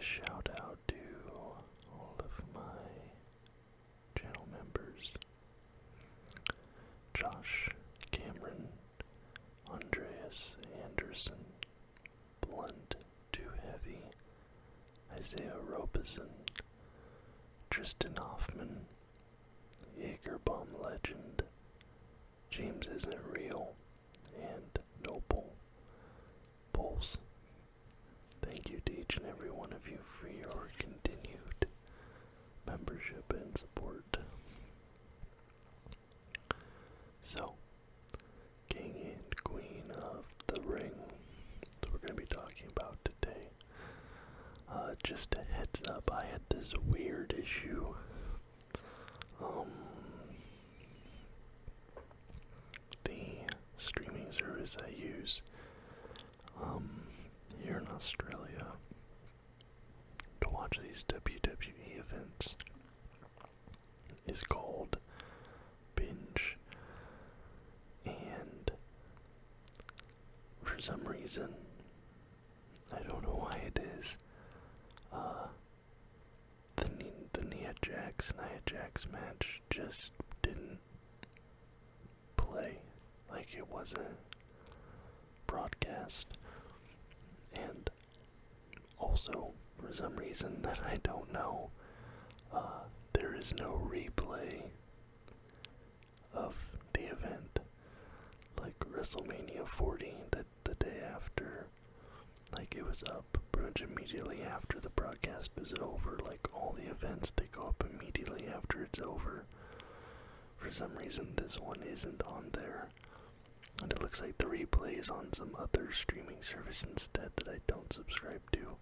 shout out to all of my channel members: Josh, Cameron, Andreas Anderson, Blunt Too Heavy, Isaiah Robeson, Tristan Hoffman, Jaegerbomb Legend, James Isn't Real, and Noble Pulse. Thank you to each and every one of you for your continued membership and support. So, King and Queen of the Ring, that we're going to be talking about today. Just a heads up, I had this weird issue. The streaming service I use here in Australia to watch these WWE events is called Binge, and for some reason, I don't know why it is, the Nia Jax match just didn't play, like it wasn't broadcast, and also, for some reason that I don't know, there is no replay of the event, like WrestleMania 40, the day after, like it was up pretty much immediately after the broadcast is over. Like all the events, they go up immediately after it's over. For some reason this one isn't on there, and it looks like the replay is on some other streaming service instead that I don't subscribe to,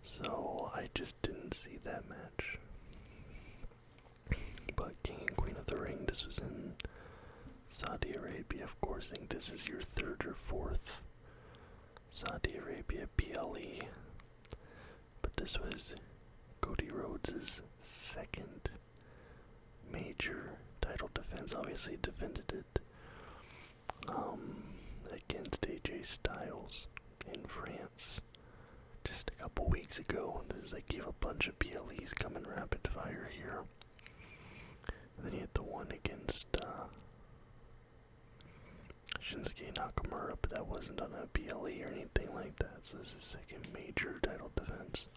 so I just didn't see that match. But King and Queen of the Ring, this was in Saudi Arabia. Of course, I think this is your third or fourth Saudi Arabia PLE, but this was Cody Rhodes' second major title defense. Obviously defended it against AJ Styles in France just a couple weeks ago. There's like you have a bunch of PLEs coming rapid fire here. And then you had the one against Shinsuke Nakamura, but that wasn't on a PLE or anything like that, so this is second major title defense.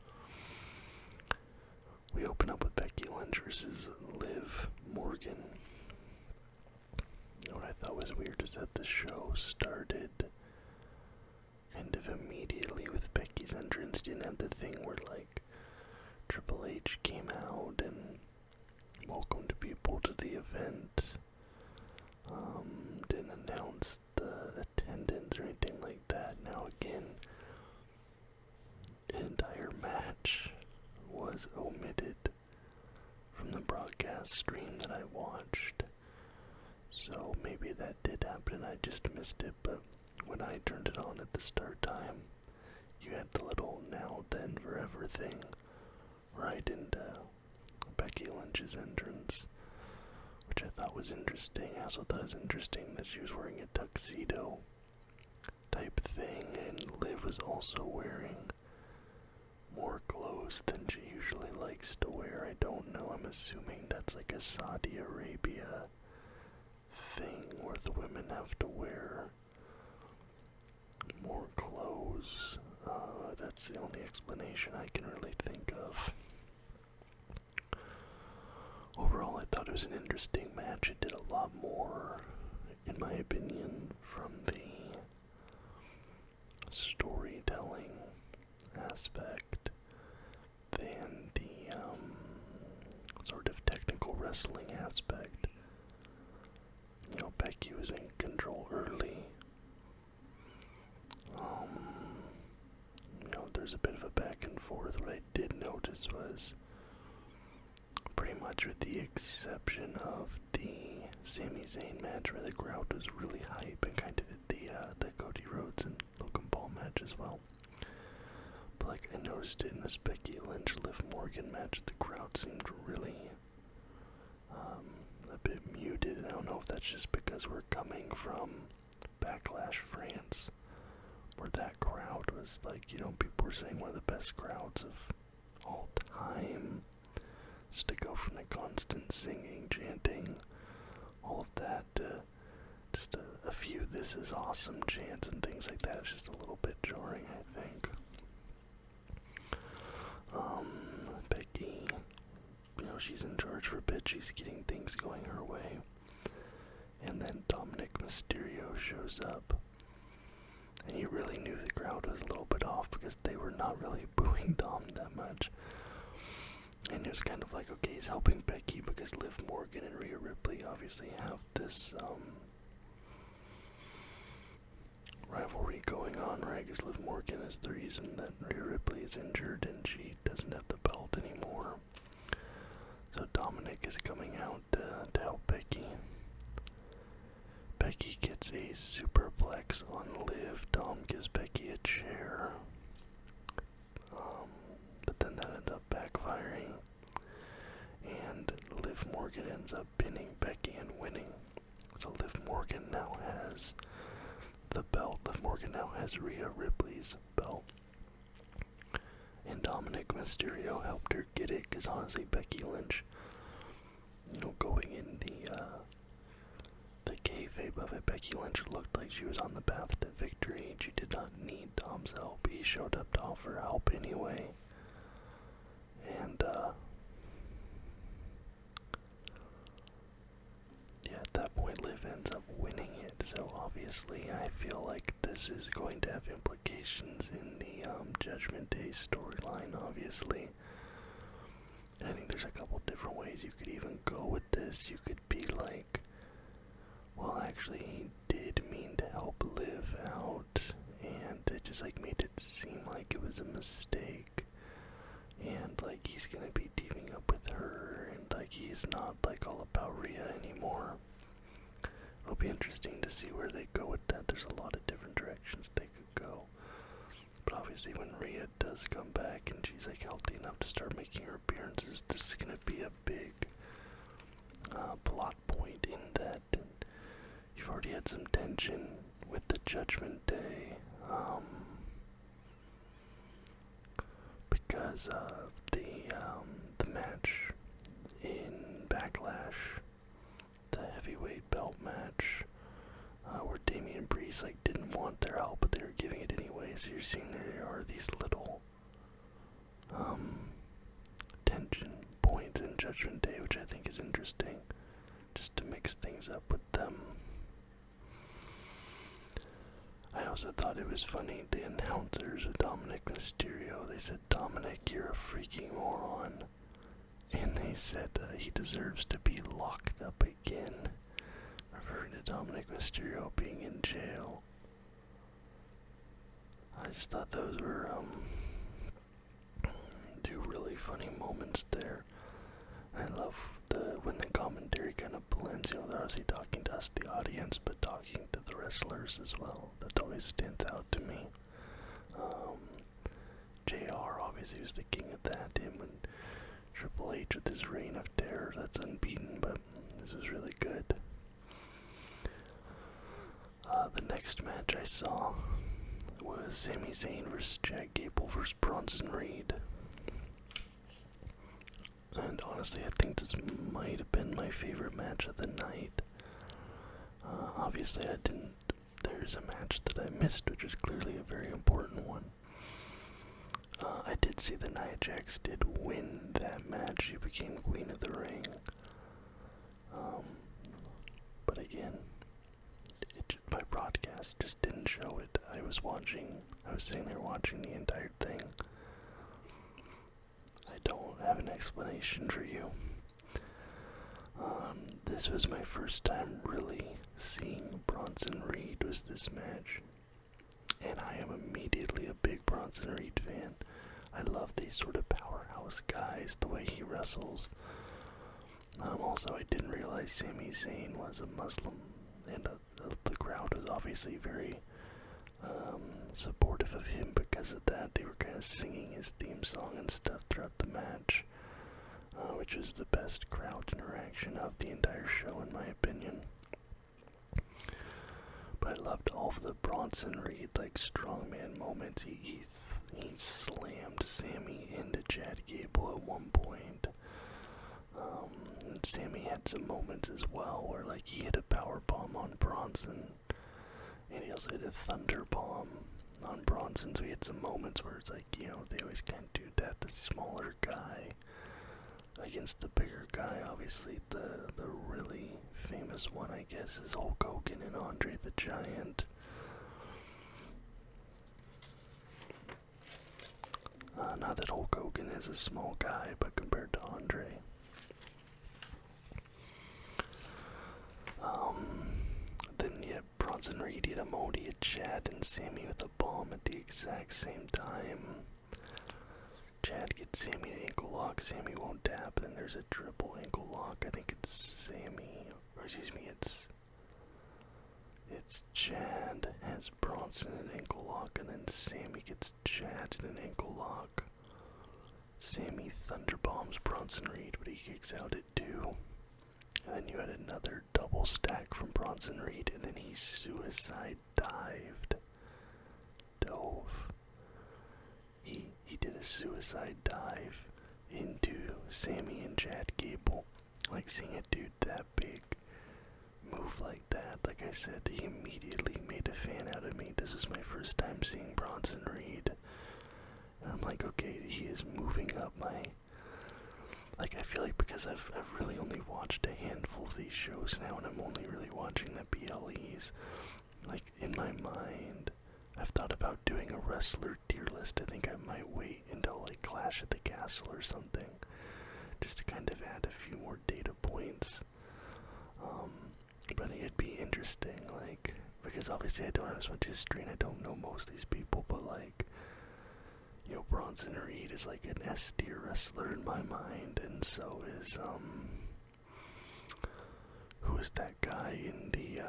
We open up with Becky Lynch versus Liv Morgan. You know what I thought was weird is that the show started kind of immediately with Becky's entrance. Didn't have the thing where like Triple H came out and welcomed people to the event. Didn't announce the attendance or anything like that. Now again, the entire match was omitted from the broadcast stream that I watched. So maybe that did happen, I just missed it, but when I turned it on at the start time, you had the little now then forever thing right into Becky Lynch's entrance, which I thought was interesting. I also thought it was interesting that she was wearing a tuxedo type thing, and Liv was also wearing more clothes than she usually likes to wear. I don't know, I'm assuming that's like a Saudi Arabia thing where the women have to wear more clothes. That's the only explanation I can really think of. Overall, I thought it was an interesting match. It did a lot more, in my opinion, from the storytelling aspect than the sort of technical wrestling aspect. You know, Becky was in control early. You know, there's a bit of a back and forth. What I did notice was, pretty much with the exception of the Sami Zayn match where the crowd was really hype, and kind of the Cody Rhodes and Logan Paul match as well. But like I noticed it in this Becky Lynch Liv Morgan match, the crowd seemed really a bit muted, and I don't know if that's just because we're coming from Backlash France, where that crowd was like, people were saying one of the best crowds of all time. Just to go from the constant singing, chanting, all of that to just a few "this is awesome" chants and things like that. It's just a little bit jarring, I think. Becky, she's in charge for a bit. She's getting things going her way. And then Dominic Mysterio shows up. And you really knew the crowd was a little bit off because they were not really booing Dom that much. And it was kind of like, okay, he's helping Becky because Liv Morgan and Rhea Ripley obviously have this rivalry going on, right? Because Liv Morgan is the reason that Rhea Ripley is injured and she doesn't have the belt anymore. So Dominic is coming out to help Becky. Becky gets a superplex on Liv. Dom gives Becky a chair. But then that ends up backfiring. And Liv Morgan ends up pinning Becky and winning. So Liv Morgan now has the belt. Liv Morgan now has Rhea Ripley's belt. And Dominic Mysterio helped her get it, because honestly, Becky Lynch, going in the kayfabe of it, Becky Lynch looked like she was on the path to victory, and she did not need Dom's help. He showed up to offer help anyway. And, at that point, Liv ends up winning it. So obviously, I feel like this is going to have implications in the Judgment Day storyline, obviously. And I think there's a couple different ways you could even go with this. You could be like, well, actually, he did mean to help Liv out, and it just made it seem like it was a mistake. And he's gonna be teaming up with her, and he's not all about Rhea anymore. It'll be interesting to see where they go with that. There's a lot of different directions they could go. But obviously when Rhea does come back and she's healthy enough to start making her appearances, this is gonna be a big plot point in that. And you've already had some tension with the Judgment Day. Because the match in Backlash, the heavyweight belt match, where Damian Priest didn't want their help, but they were giving it anyway. So you're seeing there are these little tension points in Judgment Day, which I think is interesting, just to mix things up with them. I also thought it was funny, the announcers of Dominic Mysterio, they said, "Dominic, you're a freaking moron." And they said he deserves to be locked up again, referring to Dominic Mysterio being in jail. I just thought those were two really funny moments there. I love when the commentary kind of blends, they're obviously talking to us, the audience, but talking to the wrestlers as well. That always stands out to me. JR obviously was the king of that. Him and Triple H with his reign of terror, that's unbeaten, but this was really good. The next match I saw was Sami Zayn versus Chad Gable versus Bronson Reed. And honestly, I think this might have been my favorite match of the night. Obviously, there's a match that I missed, which is clearly a very important one. I did see that Nia Jax did win that match. She became Queen of the Ring. But again, my broadcast just didn't show it. I was sitting there watching the entire thing. I don't have an explanation for you. This was my first time really seeing Bronson Reed was this match. And I am immediately a big Bronson Reed fan. I love these sort of powerhouse guys, the way he wrestles. Also, I didn't realize Sami Zayn was a Muslim, and the crowd was obviously very supportive of him because of that. They were kind of singing his theme song and stuff throughout the match, which was the best crowd interaction of the entire show, in my opinion. But I loved all of the Bronson Reed like strongman moments. He slammed Sammy into Chad Gable at one point. And Sammy had some moments as well where like he hit a power bomb on Bronson, and he also hit a thunder bomb on Bronson. So he had some moments where it's like, you know, they always kind of do that. The smaller guy against the bigger guy. Obviously, the really famous one, I guess, is Hulk Hogan and Andre the Giant. Not that Hulk Hogan is a small guy, but compared to Andre. Then you have Bronson Reed, Modi, Chad, and Sammy with a bomb at the exact same time. Chad gets Sammy to ankle lock, Sammy won't tap, then there's a triple ankle lock. I think it's Sammy, or excuse me, it's Chad has Bronson in an ankle lock, and then Sammy gets Chad in an ankle lock. Sammy thunder bombs Bronson Reed, but he kicks out at 2. And then you had another double stack from Bronson Reed, and then he suicide dove. He did a suicide dive into Sammy and Chad Gable. Like, seeing a dude that big move like that, like I said, he immediately made a fan out of me. This was my first time seeing Bronson Reed. And I'm like, okay, he is moving up my... Like, I feel like because I've really only watched a handful of these shows now, and I'm only really watching the PLEs, like, in my mind, I've thought about doing a wrestler tier list. I think I might wait until, like, Clash at the Castle or something, just to kind of add a few more data points. But I think it'd be interesting, like, because obviously I don't have as much history and I don't know most of these people, but, like, you know, Bronson Reed is like an S tier wrestler in my mind, and so is, who is that guy in the,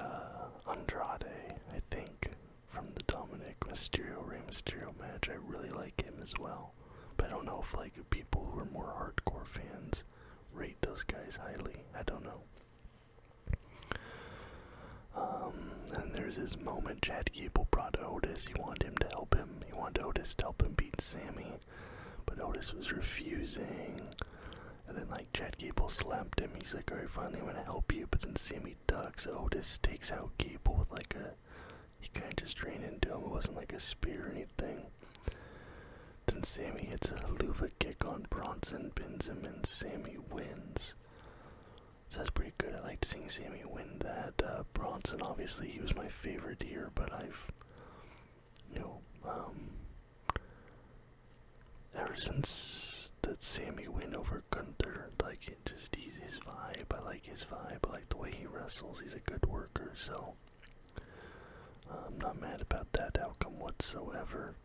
Andrade, I think, from the Dominic Mysterio, Rey Mysterio match. I really like him as well, but I don't know if, like, people who are more hardcore fans rate those guys highly. I don't know. And there's this moment Chad Gable brought Otis. He wanted him to help him. He wanted Otis to help him beat Sammy, but Otis was refusing. And then, like, Chad Gable slapped him. He's like, alright, finally I'm gonna help you. But then Sammy ducks. Otis takes out Gable with, like, he kind of just ran into him. It wasn't like a spear or anything. Then Sammy hits a Luva kick on Bronson, pins him, and Sammy wins. So that's pretty good. I liked seeing Sammy win that. Bronson, obviously, he was my favorite here, but I've, you know, ever since that Sammy win over Gunther, like, he's his vibe. I like his vibe. I like the way he wrestles. He's a good worker, so I'm not mad about that outcome whatsoever.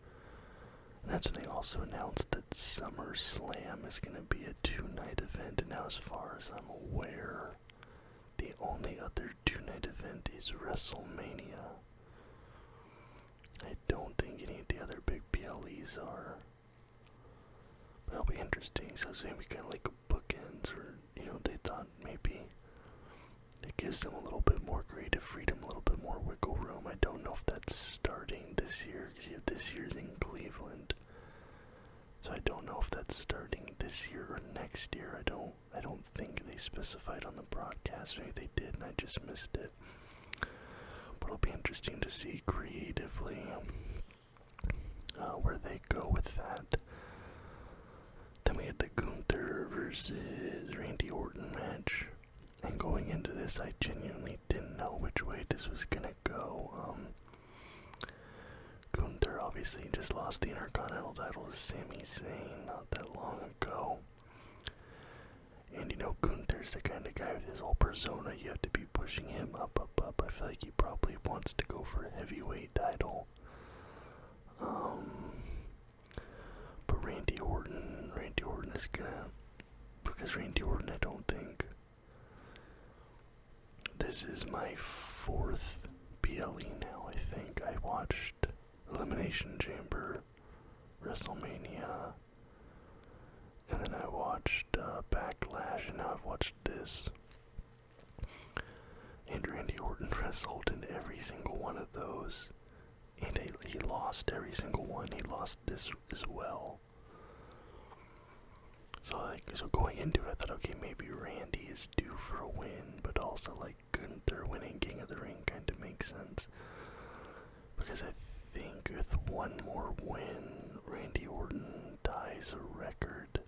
And that's when they also announced that SummerSlam is going to be a 2-night event, and now as far as I'm aware, the only other 2-night event is WrestleMania. I don't think any of the other big PLEs are. But it'll be interesting, so it's going to be kind of like bookends, or, you know, they thought maybe it gives them a little bit more creative freedom, a little bit more wiggle room. I don't know if that's starting this year, because you have this year's in Cleveland. So I don't know if that's starting this year or next year. I don't think they specified on the broadcast. Maybe they did and I just missed it. But it'll be interesting to see creatively where they go with that. Then we had the Gunther versus Randy Orton match. And going into this, I genuinely didn't know which way this was gonna go. Gunther obviously just lost the Intercontinental title to Sami Zayn not that long ago. And you know, Gunther's the kind of guy with his whole persona, you have to be pushing him up. I feel like he probably wants to go for a heavyweight title. But Randy Orton is gonna, because Randy Orton, I don't think, this is my 4th PLE now, I think. I watched Elimination Chamber, WrestleMania, and then I watched Backlash, and now I've watched this. And And Randy Orton wrestled in every single one of those. And he lost every single one. He lost this as well. So going into it, I thought, okay, maybe Randy is due for a win, but also like Gunther winning King of the Ring kind of makes sense. Because I think with one more win, Randy Orton ties a record.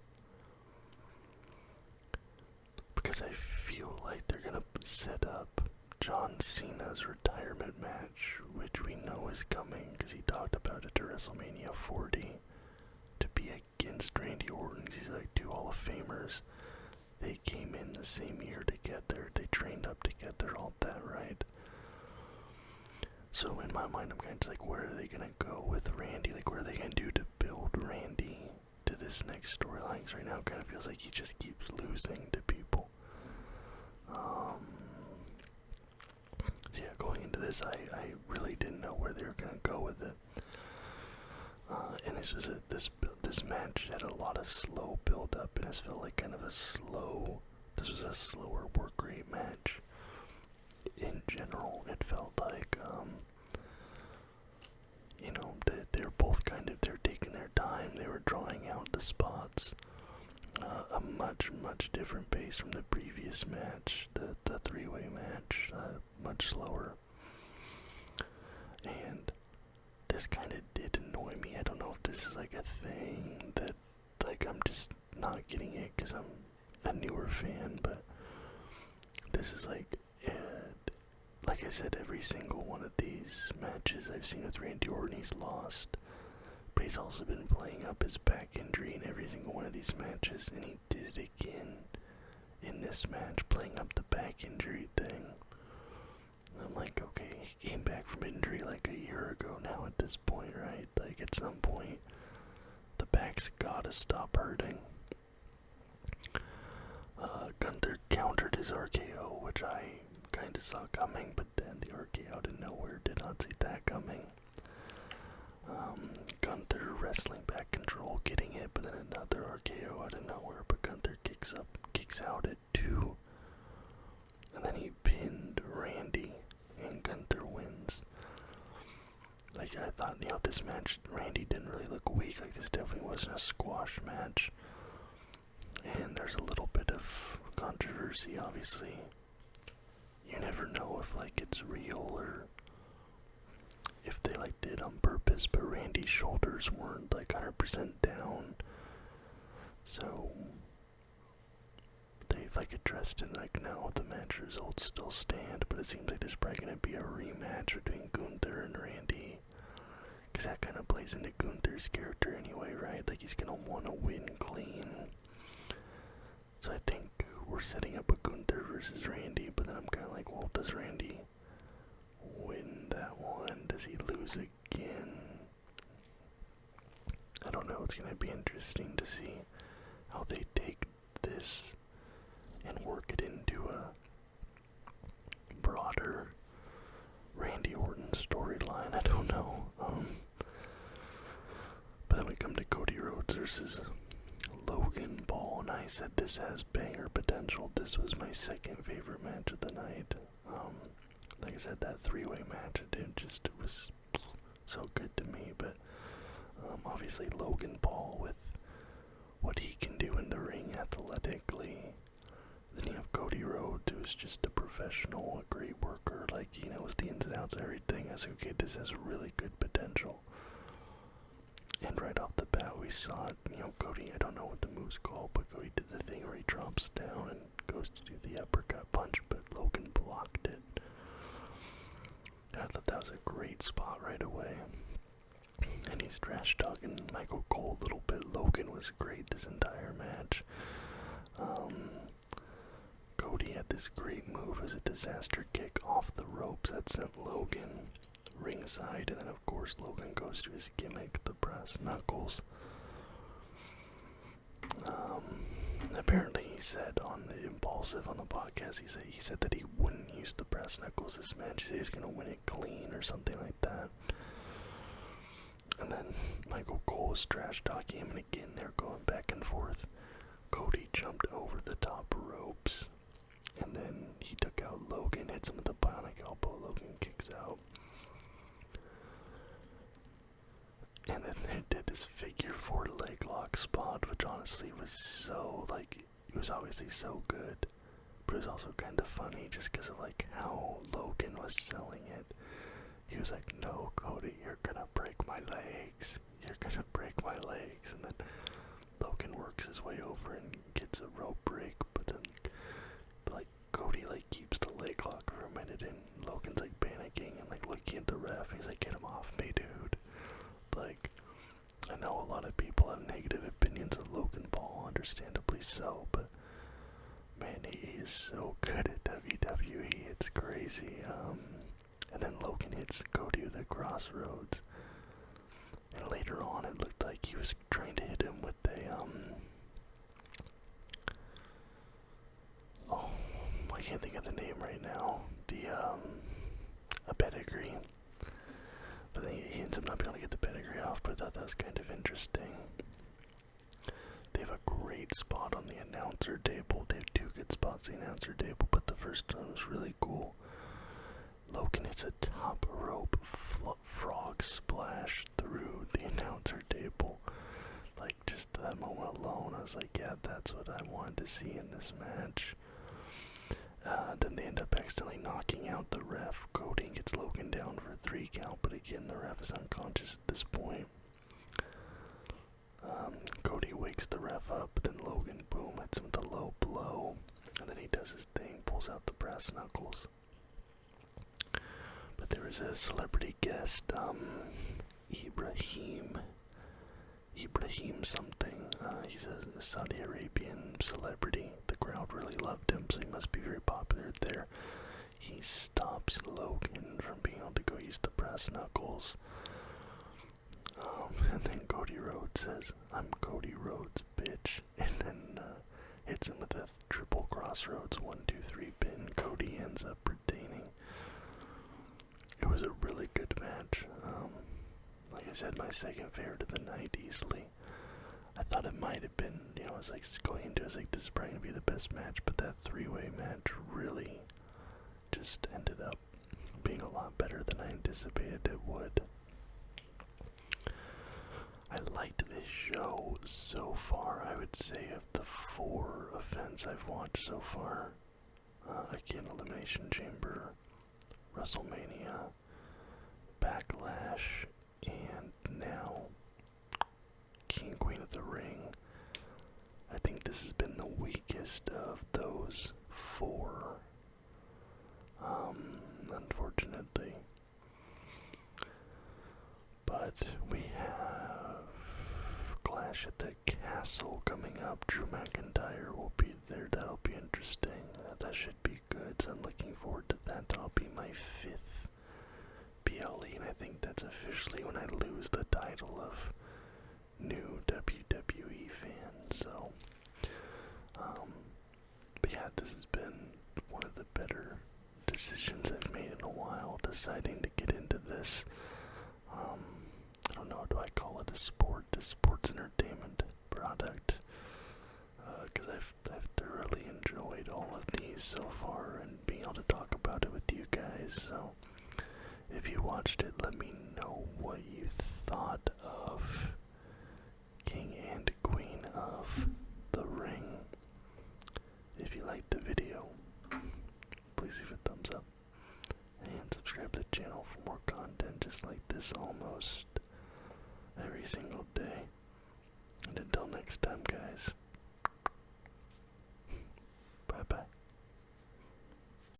Because I feel like they're gonna set up John Cena's retirement match, which we know is coming because he talked about it to WrestleMania 40, to be against Randy Orton. He's like 2 Hall of Famers. They came in the same year together. They trained up together, all that, right? So in my mind, I'm kind of like, where are they gonna go with Randy? Like, what are they gonna do to build Randy to this next storyline? Because right now, it kind of feels like he just keeps losing to people. So yeah, going into this, I really didn't know where they were gonna go with it. And this match had a lot of slow build up, and this felt like kind of this was a slower work rate match. In general, it felt like, they're both they're taking their time, they were drawing out the spots. A much different pace from the previous match, the 3-way match, much slower. And this kind of did annoy me. I don't know if this is like a thing that, like, I'm just not getting it because I'm a newer fan, but this is like I said, every single one of these matches I've seen with Randy Orton, he's lost. But he's also been playing up his back injury in every single one of these matches, and he did it again in this match, playing up the back injury thing. And I'm like, okay, he came back from injury like a year ago now at this point, right? Like, at some point, the back's gotta stop hurting. Gunther countered his RKO, which I kind of saw coming, but then the RKO out of nowhere, did not see that coming. Gunther wrestling back control, getting it, but then another RKO out of nowhere, but Gunther kicks out at 2, and then he pinned Randy, and Gunther wins. Like, I thought, this match, Randy didn't really look weak. Like, this definitely wasn't a squash match. And there's a little bit of controversy, obviously. You never know if, like, it's real or if they, like, did on purpose, but Randy's shoulders weren't, like, 100% down. So they've, like, addressed it, like, no, the match results still stand, but it seems like there's probably gonna be a rematch between Gunther and Randy. Because that kind of plays into Gunther's character anyway, right? Like, he's gonna want to win clean. So I think we're setting up a Gunther versus Randy, but then I'm kind of like, well, does Randy win that one? Does he lose again? I don't know. It's going to be interesting to see how they take this and work it into a broader Randy Orton storyline. I don't know. But then we come to Cody Rhodes versus Logan Paul, and I said this has banger potential. This was my second favorite match of the night. Like I said, that 3-way match, it was so good to me, but obviously Logan Paul with what he can do in the ring athletically. Then you have Cody Rhodes, who's just a professional, a great worker, like, he knows the ins and outs of everything. I was like, okay, this has really good potential. And right off the bat, we saw it, Cody, I don't know what the move's called, but Cody did the thing where he drops down and goes to do the uppercut punch, but Logan blocked it. I thought that was a great spot right away. And he's trash talking Michael Cole a little bit. Logan was great this entire match. Cody had this great move as a disaster kick off the ropes that sent Logan ringside, and then of course Logan goes to his gimmick, the brass knuckles. Apparently he said on the Impulsive on the podcast, he said that he wouldn't use the brass knuckles this match. He said he's gonna win it clean or something like that. And then Michael Cole is trash talking him, and again they're going back and forth. Cody jumped over the top ropes And then he took out Logan, hits him with the bionic elbow. Logan kicks out. And then they did this figure 4 leg lock spot, which honestly was so, like, it was obviously so good. But it was also kind of funny just because of, like, how Logan was selling it. He was like, no, Cody, you're gonna break my legs. You're gonna break my legs. And then Logan works his way over and gets a rope break. But then, like, Cody, like, keeps the leg lock for a minute. And Logan's, like, panicking and, like, looking at the ref. He's like, get him off me, dude. Like, I know a lot of people have negative opinions of Logan Paul, understandably so. But, man, he is so good at WWE. It's crazy. And then Logan hits Cody with a crossroads. And later on, it looked like he was trying to hit him with a, oh, I can't think of the name right now. A pedigree. But then he ends up not being able to get the pedigree off, but I thought that was kind of interesting. They have a great spot on the announcer table. They have 2 good spots on the announcer table, but the first one was really cool. Logan hits a top rope frog splash through the announcer table. Like, just that moment alone, I was like, yeah, that's what I wanted to see in this match. Then they end up accidentally knocking out the ref. Cody gets Logan down for a 3 count, but again, the ref is unconscious at this point. Cody wakes the ref up, then Logan, boom, hits him with a low blow. And then he does his thing, pulls out the brass knuckles. But there was a celebrity guest, Ibrahim something. He's a Saudi Arabian celebrity. The crowd really loved him, so he must be very popular there. He stops Logan from being able to go use the brass knuckles. And then Cody Rhodes says, I'm Cody Rhodes, bitch. And then hits him with a triple crossroads 1, 2, 3 pin. Cody ends up retaining. It was a really good match. Like I said, my second favorite of the night easily. I thought it might have been, I was like going into it, I was like, this is probably going to be the best match, but that 3-way match really just ended up being a lot better than I anticipated it would. I liked this show so far. I would say of the 4 events I've watched so far, again, Elimination Chamber, WrestleMania, Backlash, and now King Queen of the Ring, I think this has been the weakest of those 4, unfortunately. But we have Clash at the Castle coming up. Drew McIntyre will be there. That'll be interesting. That should be good, so I'm looking forward to that. That'll be my 5th PLE, and I think that's officially when I lose the title of new WWE fan. So, but yeah, this has been one of the better decisions I've made in a while, deciding to get into this. I don't know, do I call it a sport? This sports entertainment product, because I've thoroughly enjoyed all of these so far and being able to talk about it with you guys. So if you watched it, let me know what you thought of King and Queen of the Ring. If you liked the video, please leave a thumbs up and subscribe to the channel for more content just like this almost every single day. And until next time, guys.